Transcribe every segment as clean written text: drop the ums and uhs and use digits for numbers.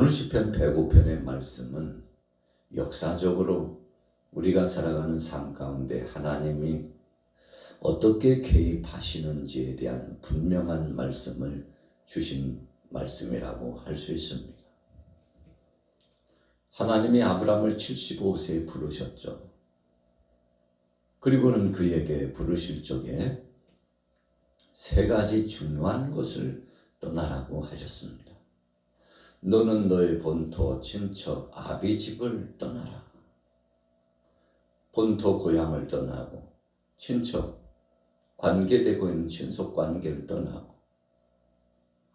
오늘 시편 105편의 말씀은 역사적으로 우리가 살아가는 삶 가운데 하나님이 어떻게 개입하시는지에 대한 분명한 말씀을 주신 말씀이라고 할 수 있습니다. 하나님이 아브라함을 75세에 부르셨죠. 그리고는 그에게 부르실 적에 세 가지 중요한 것을 떠나라고 하셨습니다. 너는 너의 본토, 친척, 아비 집을 떠나라. 본토 고향을 떠나고 친척, 관계되고 있는 친속 관계를 떠나고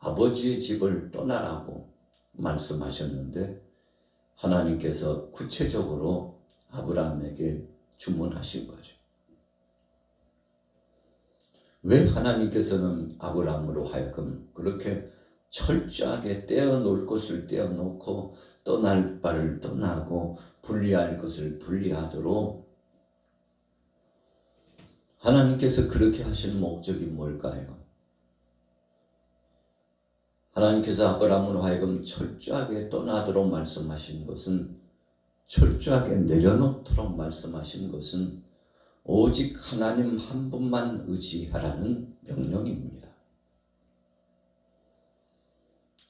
아버지의 집을 떠나라고 말씀하셨는데 하나님께서 구체적으로 아브라함에게 주문하신 거죠. 왜 하나님께서는 아브라함으로 하여금 그렇게 철저하게 떼어놓을 것을 떼어놓고 떠날 바를 떠나고 분리할 것을 분리하도록 하나님께서 그렇게 하신 목적이 뭘까요? 하나님께서 아브라함으로 하여금 철저하게 떠나도록 말씀하신 것은, 철저하게 내려놓도록 말씀하신 것은 오직 하나님 한 분만 의지하라는 명령입니다.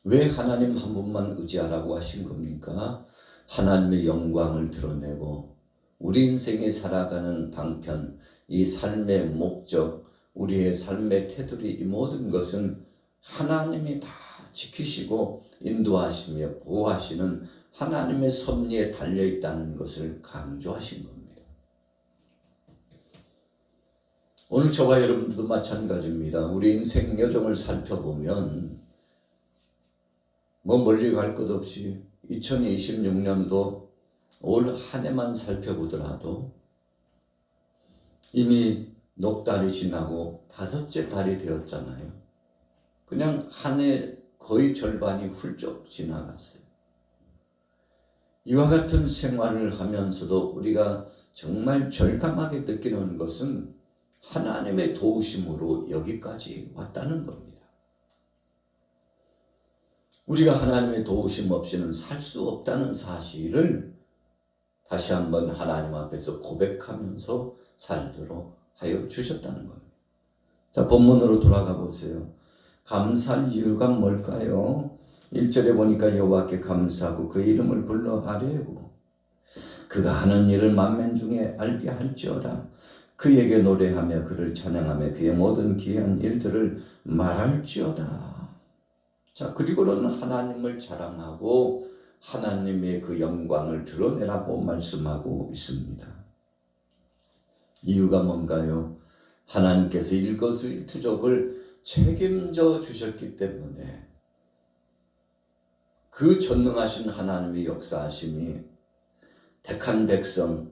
왜 하나님 한 분만 의지하라고 하신 겁니까? 하나님의 영광을 드러내고 우리 인생에 살아가는 방편, 이 삶의 목적, 우리의 삶의 테두리, 이 모든 것은 하나님이 다 지키시고 인도하시며 보호하시는 하나님의 섭리에 달려있다는 것을 강조하신 겁니다. 오늘 저와 여러분들도 마찬가지입니다. 우리 인생 여정을 살펴보면 멀리 갈 것 없이 2026년도 올 한 해만 살펴보더라도 이미 넉 달이 지나고 5째 달이 되었잖아요. 그냥 한 해 거의 절반이 훌쩍 지나갔어요. 이와 같은 생활을 하면서도 우리가 정말 절감하게 느끼는 것은 하나님의 도우심으로 여기까지 왔다는 겁니다. 우리가 하나님의 도우심 없이는 살 수 없다는 사실을 다시 한번 하나님 앞에서 고백하면서 살도록 하여 주셨다는 겁니다. 자, 본문으로 돌아가 보세요. 감사할 이유가 뭘까요? 1절에 보니까 여호와께 감사하고 그 이름을 불러 아뢰고 그가 하는 일을 만민 중에 알게 할지어다. 그에게 노래하며 그를 찬양하며 그의 모든 기이한 일들을 말할지어다. 자, 그리고는 하나님을 자랑하고 하나님의 그 영광을 드러내라고 말씀하고 있습니다. 이유가 뭔가요? 하나님께서 일거수일투족을 책임져 주셨기 때문에 그 전능하신 하나님의 역사하심이 택한 백성,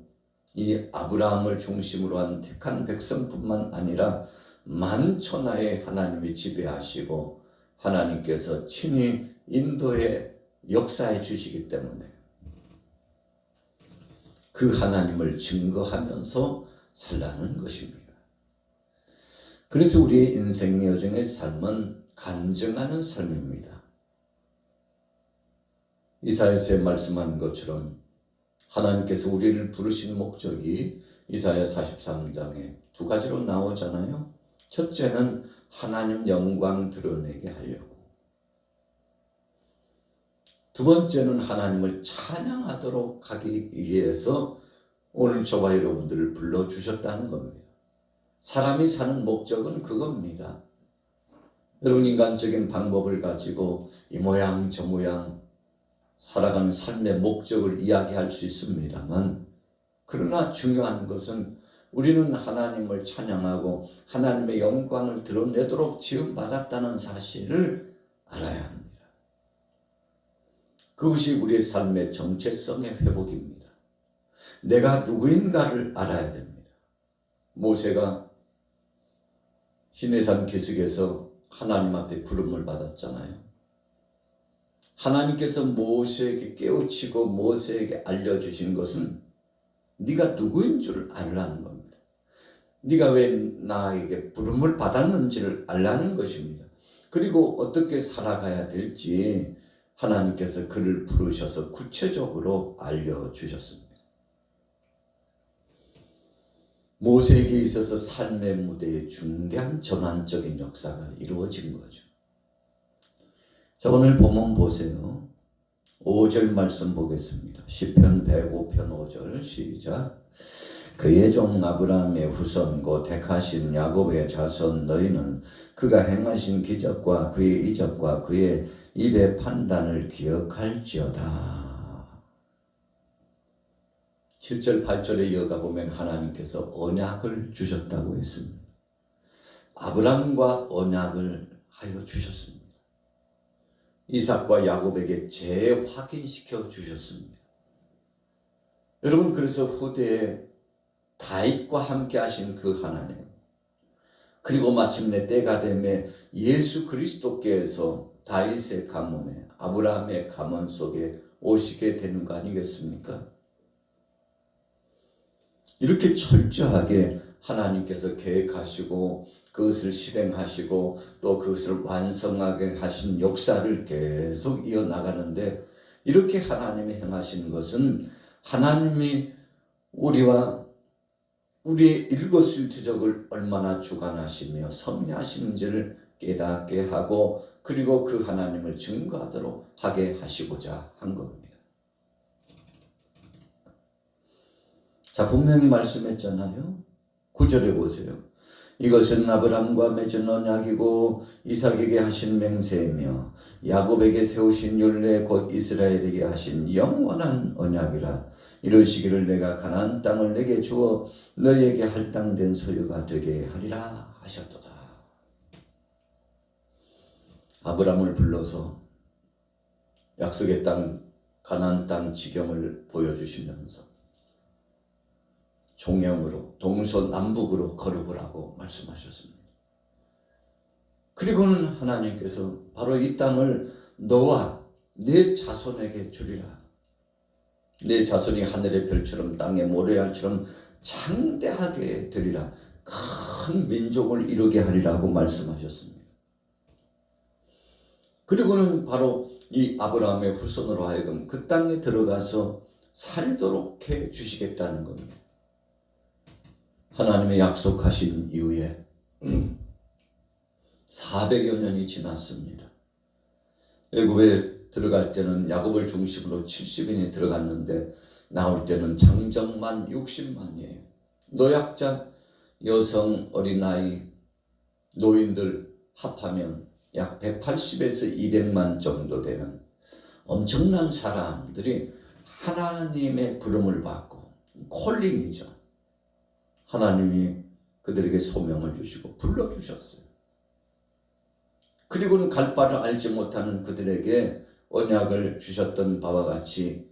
이 아브라함을 중심으로 한 택한 백성뿐만 아니라 만천하의 하나님이 지배하시고 하나님께서 친히 인도해 역사해 주시기 때문에 그 하나님을 증거하면서 살라는 것입니다. 그래서 우리의 인생 여정의 삶은 간증하는 삶입니다. 이사야서에 말씀한 것처럼 하나님께서 우리를 부르신 목적이 이사야 43장에 두 가지로 나오잖아요. 첫째는 하나님 영광 드러내게 하려고, 두 번째는 하나님을 찬양하도록 하기 위해서 오늘 저와 여러분들을 불러주셨다는 겁니다. 사람이 사는 목적은 그겁니다. 여러분, 인간적인 방법을 가지고 이 모양 저 모양 살아가는 삶의 목적을 이야기할 수 있습니다만, 그러나 중요한 것은 우리는 하나님을 찬양하고 하나님의 영광을 드러내도록 지음받았다는 사실을 알아야 합니다. 그것이 우리의 삶의 정체성의 회복입니다. 내가 누구인가를 알아야 됩니다. 모세가 시내산 기슭에서 하나님 앞에 부름을 받았잖아요. 하나님께서 모세에게 깨우치고 모세에게 알려주신 것은 네가 누구인 줄 알라는 겁니다. 네가 왜 나에게 부름을 받았는지를 알라는 것입니다. 그리고 어떻게 살아가야 될지 하나님께서 그를 부르셔서 구체적으로 알려주셨습니다. 모세에게 있어서 삶의 무대에 중대한 전환적인 역사가 이루어진 거죠. 자, 오늘 본문 보세요. 5절 말씀 보겠습니다. 시편 105편 5절 시작. 그의 종 아브라함의 후손 곧 택하신 야곱의 자손 너희는 그가 행하신 기적과 그의 이적과 그의 입의 판단을 기억할지어다. 7절 8절에 이어가 보면 하나님께서 언약을 주셨다고 했습니다. 아브라함과 언약을 하여 주셨습니다. 이삭과 야곱에게 재확인시켜 주셨습니다. 여러분, 그래서 후대에 다윗과 함께 하신 그 하나님, 그리고 마침내 때가 되매 예수 그리스도께서 다윗의 가문에, 아브라함의 가문 속에 오시게 되는 거 아니겠습니까? 이렇게 철저하게 하나님께서 계획하시고 그것을 실행하시고 또 그것을 완성하게 하신 역사를 계속 이어나가는데, 이렇게 하나님이 행하신 것은 하나님이 우리와 우리의 일거수일투족을 얼마나 주관하시며 섭리하시는지를 깨닫게 하고, 그리고 그 하나님을 증거하도록 하게 하시고자 한 겁니다. 자, 분명히 말씀했잖아요. 9절에 보세요. 이것은 아브라함과 맺은 언약이고 이삭에게 하신 맹세이며 야곱에게 세우신 율례 곧 이스라엘에게 하신 영원한 언약이라. 이르시기를 내가 가나안 땅을 내게 주어 너희에게 할당된 소유가 되게 하리라 하셨도다. 아브라함을 불러서 약속의 땅 가나안 땅 지경을 보여주시면서 종영으로 동서남북으로 거룩으라고 말씀하셨습니다. 그리고는 하나님께서 바로 이 땅을 너와 네 자손에게 주리라. 내 자손이 하늘의 별처럼 땅의 모래알처럼 창대하게 되리라. 큰 민족을 이루게 하리라고 말씀하셨습니다. 그리고는 바로 이 아브라함의 후손으로 하여금 그 땅에 들어가서 살도록 해 주시겠다는 겁니다. 하나님의 약속하신 이후에 400여 년이 지났습니다. 애굽에 들어갈 때는 야곱을 중심으로 70인이 들어갔는데 나올 때는 장정만 60만이에요. 노약자, 여성, 어린아이, 노인들 합하면 약 180에서 200만 정도 되는 엄청난 사람들이 하나님의 부름을 받고, 콜링이죠. 하나님이 그들에게 소명을 주시고 불러주셨어요. 그리고는 갈 바를 알지 못하는 그들에게 언약을 주셨던 바와 같이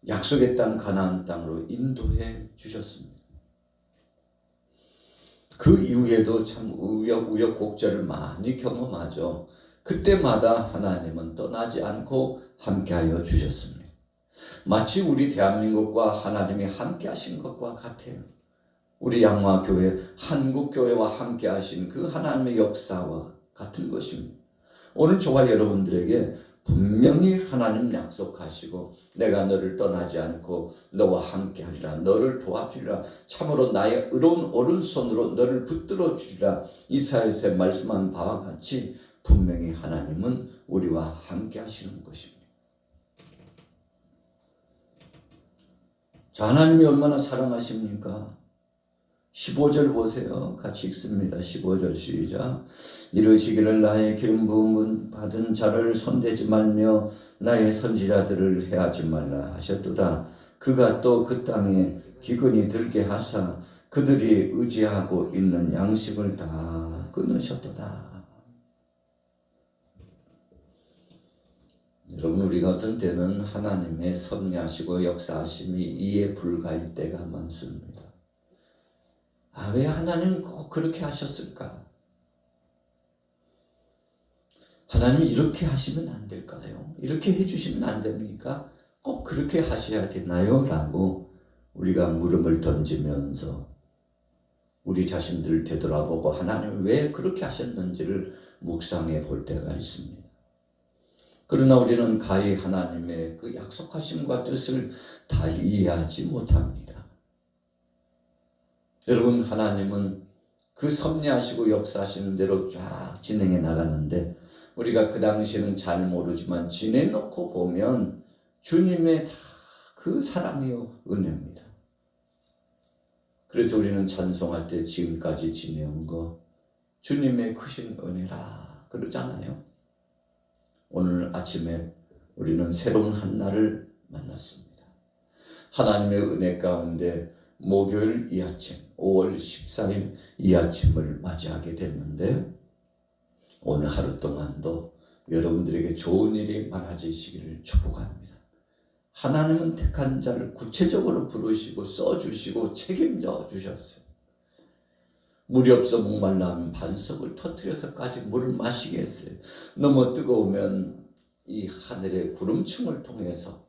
약속의 땅 가나안 땅으로 인도해 주셨습니다. 그 이후에도 참 우여곡절을 많이 경험하죠. 그때마다 하나님은 떠나지 않고 함께하여 주셨습니다. 마치 우리 대한민국과 하나님이 함께하신 것과 같아요. 우리 양화교회, 한국교회와 함께하신 그 하나님의 역사와 같은 것입니다. 오늘 저와 여러분들에게 분명히 하나님 약속하시고 내가 너를 떠나지 않고 너와 함께하리라, 너를 도와주리라, 참으로 나의 의로운 오른손으로 너를 붙들어 주리라, 이사야서에 말씀한 바와 같이 분명히 하나님은 우리와 함께하시는 것입니다. 자, 하나님이 얼마나 사랑하십니까? 15절 보세요. 같이 읽습니다. 15절 시작. 이르시기를 나의 기름 부음 받은 자를 손대지 말며 나의 선지자들을 해하지 말라 하셨도다. 그가 또 그 땅에 기근이 들게 하사 그들이 의지하고 있는 양식을 다 끊으셨도다. 여러분, 우리가 어떤 때는 하나님의 섭리하시고 역사하심이 이해 불가할 때가 많습니다. 왜 하나님은 꼭 그렇게 하셨을까? 하나님 이렇게 하시면 안 될까요? 이렇게 해주시면 안 됩니까? 꼭 그렇게 하셔야 되나요? 라고 우리가 물음을 던지면서 우리 자신들을 되돌아보고 하나님 왜 그렇게 하셨는지를 묵상해 볼 때가 있습니다. 그러나 우리는 가히 하나님의 그 약속하심과 뜻을 다 이해하지 못합니다. 여러분, 하나님은 그 섭리하시고 역사하시는 대로 쫙 진행해 나가는데 우리가 그 당시에는 잘 모르지만 지내놓고 보면 주님의 다 그 사랑이요 은혜입니다. 그래서 우리는 찬송할 때 지금까지 지내온 거 주님의 크신 은혜라 그러잖아요. 오늘 아침에 우리는 새로운 한날을 만났습니다. 하나님의 은혜 가운데 목요일 이 아침 5월 14일 이 아침을 맞이하게 됐는데 오늘 하루 동안도 여러분들에게 좋은 일이 많아지시기를 축복합니다. 하나님은 택한 자를 구체적으로 부르시고 써주시고 책임져 주셨어요. 물이 없어 목말라 하면 반석을 터뜨려서까지 물을 마시게 했어요. 너무 뜨거우면 이 하늘의 구름층을 통해서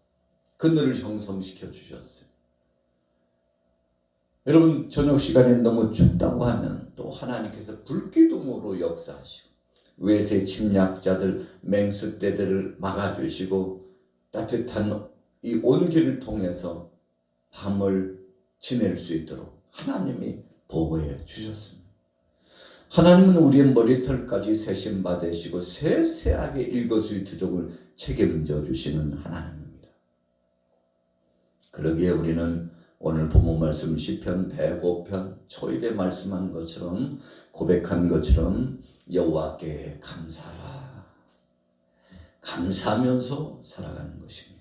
그늘을 형성시켜 주셨어요. 여러분, 저녁 시간에 너무 춥다고 하면 또 하나님께서 불기둥으로 역사하시고 외세 침략자들 맹수떼들을 막아주시고 따뜻한 이 온기를 통해서 밤을 지낼 수 있도록 하나님이 보호해 주셨습니다. 하나님은 우리의 머리털까지 세심받으시고 세세하게 일거수일투족을 책임져 주시는 하나님입니다. 그러기에 우리는 오늘 본문 말씀 시편 105편 초입에 말씀한 것처럼 고백한 것처럼 여호와께 감사하라. 감사하면서 살아가는 것입니다.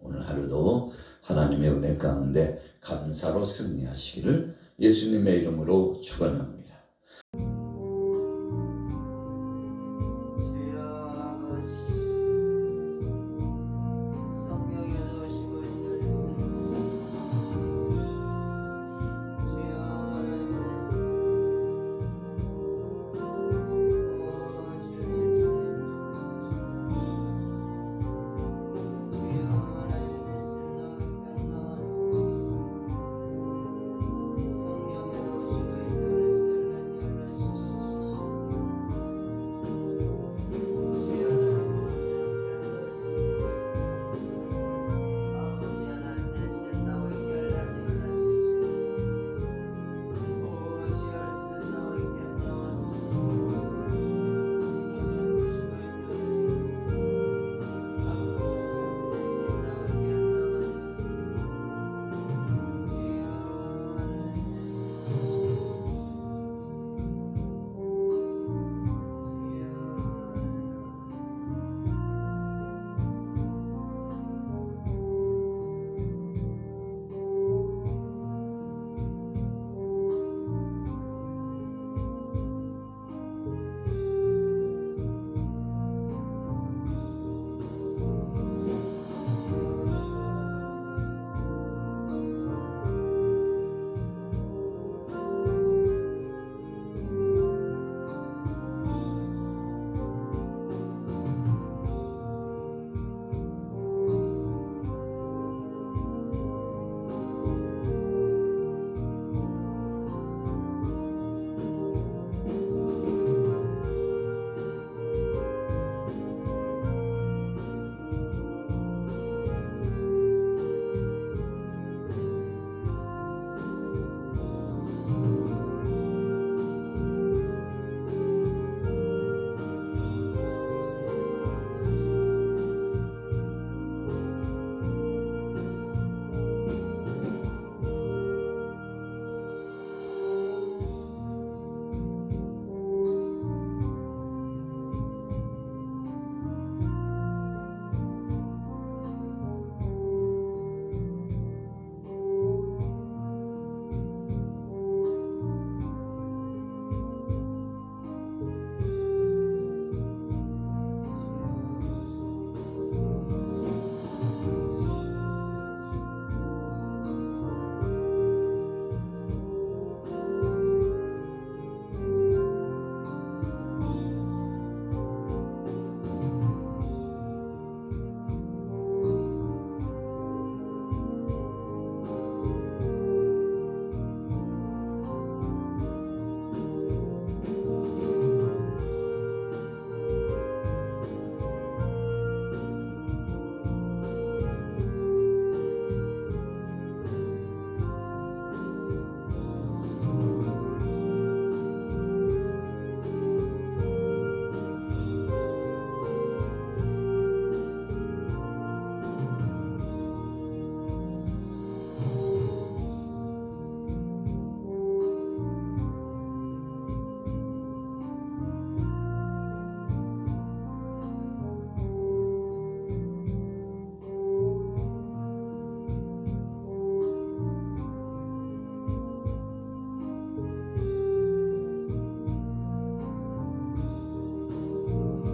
오늘 하루도 하나님의 은혜 가운데 감사로 승리하시기를 예수님의 이름으로 축원합니다.